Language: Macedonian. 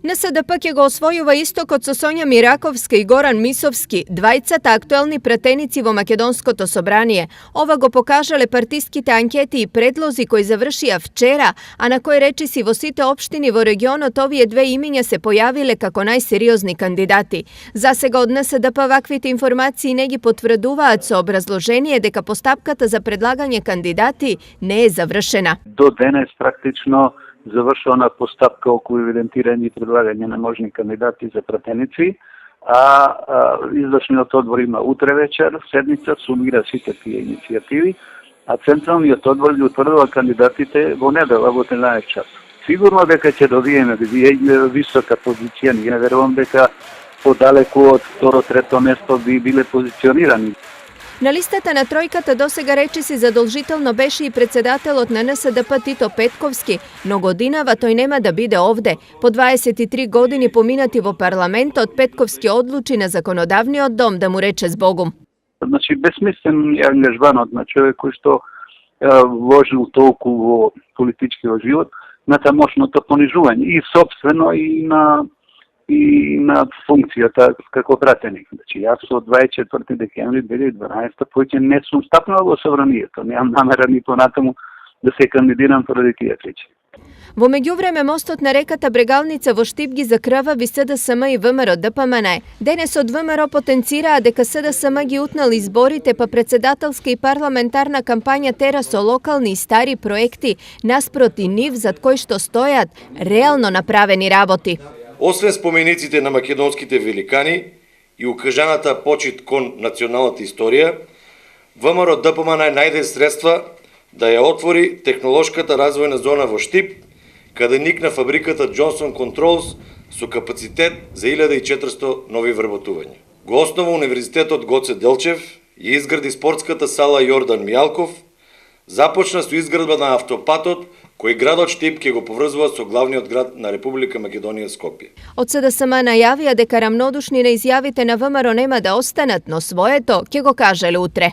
НСДП ќе го освојува истокот со Сонја Мираковска и Горан Мисовски, двајцата актуелни пратеници во Македонското собрание. Ова го покажале партиските анкети и предлози кои завршија вчера, а на кои речиси во сите општини во регионот овие две имиња се појавиле како најсериозни кандидати. Засега од НСДП ваквите информации не ги потврдуваат со образложение дека постапката за предлагање кандидати не е завршена. До денес практично завршена постапка околу евидентирање и предлагање на можни кандидати за пратеници, извршниот одбор има утре вечер, седница, сумира сите тие иницијативи, а Централниот одбор ги утврдува кандидатите во недела во 13 часот. Сигурно дека ќе добиеме висока позиција, не верувам дека подалеку од второ-трето место би биле позиционирани. На листата на тројката досега речиси задолжително беше и председателот на НСДП Тито Петковски, но годинава тој нема да биде овде. По 23 години поминати во парламентот, Петковски одлучи на законодавниот дом да му рече збогум. Значи, безсмислен е ангажманот на човек кој што вложил толку во политичкиот живот на тамошното понижување и собствено и на функцијата како пратеник. Значи, јас од 24 декември 2012 повеќе не сум стапнал во собранието. Немам намера ни понатаму да се кандидирам поради тие причини. Во меѓувреме мостот на реката Брегалница во Штип ги закрвави СДСМ и ВМРО ДПМН. Денес од ВМРО потенцираа дека СДСМ ги утнал изборите, па председателска и парламентарна кампања тера со локални и стари проекти наспроти нив зад кои што стојат реално направени работи. Освен спомениците на македонските великани и укажаната почит кон националната историја, ВМРО ДПМН најде средства да ја отвори технолошката развојна зона во Штип, каде никна фабриката Johnson Controls со капацитет за 1400 нови вработувања. Го основа Универзитетот Гоце Делчев, ја изгради спортската сала Јордан Мијалков, започна со изградба на автопатот кој градот Штип ќе го поврзува со главниот град на Република Македонија Скопје. Од СДСМ најавија дека рамнодушни на изјавите на ВМРО нема да останат, но своето ќе го кажеле утре.